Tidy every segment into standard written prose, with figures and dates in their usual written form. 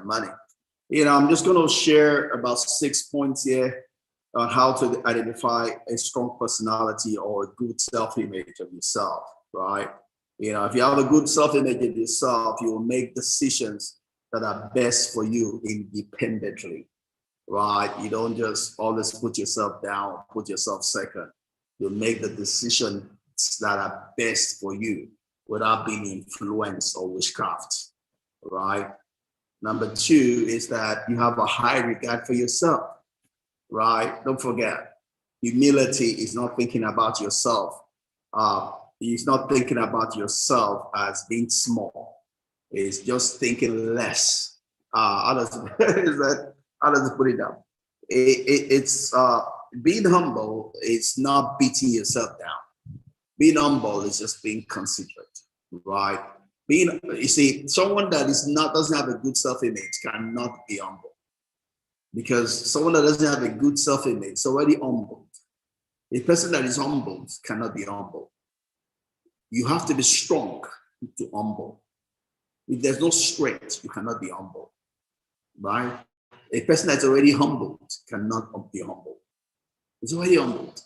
money. I'm just going to share about 6 points here on how to identify a strong personality or a good self-image of yourself, right? If you have a good self-image of yourself, you will make decisions that are best for you independently, right? You don't just always put yourself down, put yourself second. You make the decisions that are best for you without being influenced or witchcraft, right? Number two is that you have a high regard for yourself, right? Don't forget, humility is not thinking about yourself. It's not thinking about yourself as being small. It's just thinking less. How does it put it down? It's being humble. It's not beating yourself down. Being humble is just being considerate, right? You see, someone that doesn't have a good self-image cannot be humble, because someone that doesn't have a good self-image is already humbled. A person that is humbled cannot be humble. You have to be strong to humble. If there's no strength, you cannot be humble, right? A person that's already humbled cannot be humble. It's already humbled.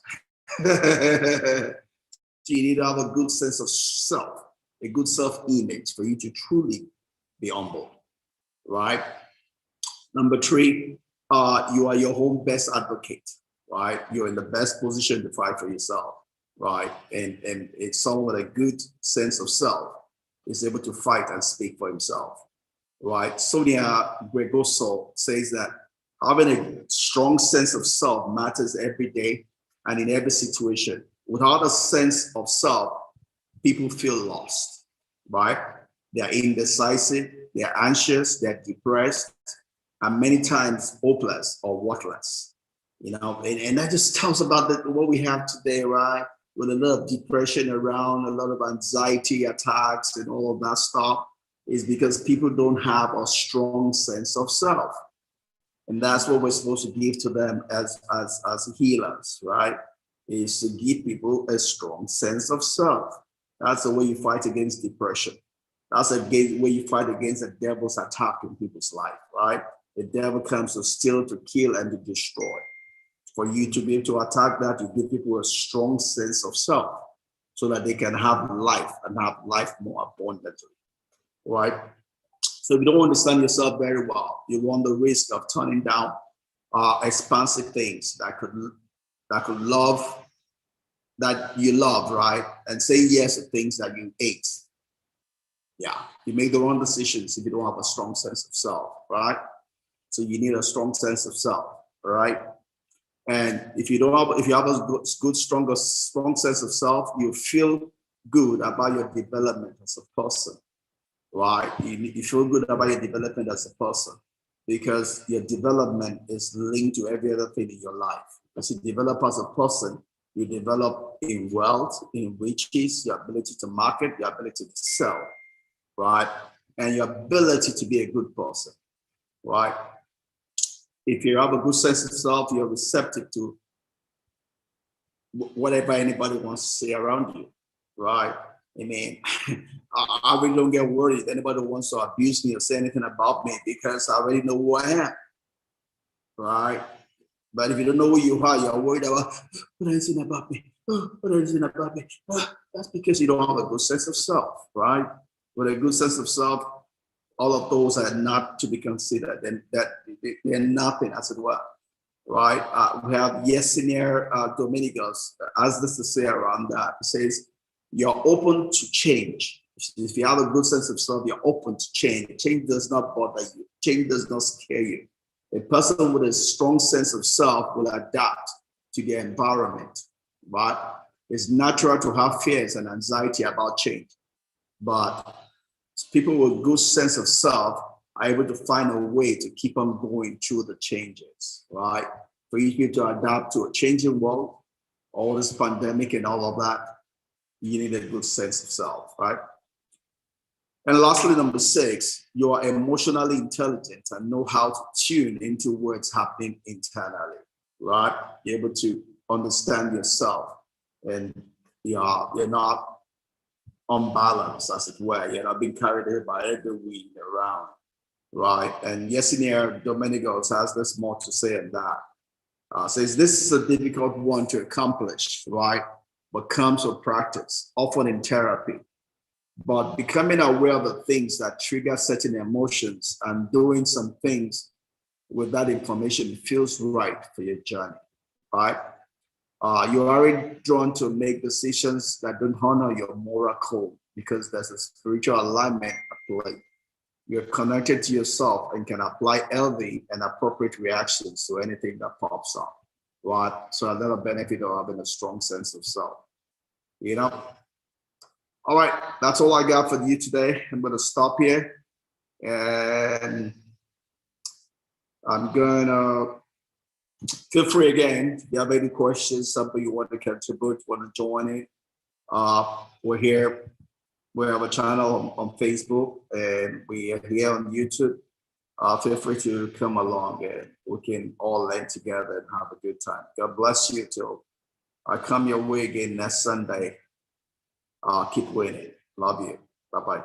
So you need to have a good sense of self, a good self-image for you to truly be humble, right? Number three, you are your own best advocate, right? You're in the best position to fight for yourself, right? And it's someone with a good sense of self is able to fight and speak for himself, right? Sonia Gregoso says that having a strong sense of self matters every day and in every situation. Without a sense of self, people feel lost, right? They're indecisive, they're anxious, they're depressed, and many times hopeless or worthless. And that just tells about what we have today, right? With a lot of depression around, a lot of anxiety attacks and all of that stuff, is because people don't have a strong sense of self. And that's what we're supposed to give to them as healers, right? Is to give people a strong sense of self. That's the way you fight against depression. That's the way you fight against the devil's attack in people's life, right? The devil comes to steal, to kill, and to destroy. For you to be able to attack that, you give people a strong sense of self so that they can have life and have life more abundantly, right? So if you don't understand yourself very well, you run the risk of turning down expansive things that you love, right? And say yes to things that you hate. Yeah, you make the wrong decisions if you don't have a strong sense of self, right? So you need a strong sense of self, right? And if you have a good, strong sense of self, you feel good about your development as a person, right? You feel good about your development as a person because your development is linked to every other thing in your life. As you develop as a person, you develop in wealth, in riches, your ability to market, your ability to sell, right? And your ability to be a good person, right? If you have a good sense of self, you're receptive to whatever anybody wants to say around you, right? I mean, I really don't get worried if anybody wants to abuse me or say anything about me because I already know who I am, right? But if you don't know who you are, you're worried about what are you saying about me? What are you saying about me? That's because you don't have a good sense of self, right? With a good sense of self, all of those are not to be considered, and that they're nothing, as it were, right? We have Yesenia Dominicus has this to say around that. It says, you're open to change. If you have a good sense of self, you're open to change. Change does not bother you. Change does not scare you. A person with a strong sense of self will adapt to their environment, right? It's natural to have fears and anxiety about change, but people with good sense of self are able to find a way to keep on going through the changes, right? For you to adapt to a changing world, all this pandemic and all of that, you need a good sense of self, right? And lastly, number 6, you are emotionally intelligent and know how to tune into what's happening internally, right? You're able to understand yourself and you're not unbalanced, as it were. You're not being carried away by every wind around. right? And Yesenia Dominigos has this more to say on that. Says this is a difficult one to accomplish, right? But comes with practice, often in therapy. But becoming aware of the things that trigger certain emotions and doing some things with that information feels right for your journey, right? You're already drawn to make decisions that don't honor your moral code because there's a spiritual alignment at play. You're connected to yourself and can apply healthy and appropriate reactions to anything that pops up, right? So another benefit of having a strong sense of self, you know? All right, that's all I got for you today. I'm going to stop here and I'm going to feel free again. If you have any questions, something you want to contribute, want to join it, we're here. We have a channel on Facebook and we are here on YouTube. Feel free to come along and we can all learn together and have a good time. God bless you till I come your way again next Sunday. Keep winning. Love you. Bye-bye.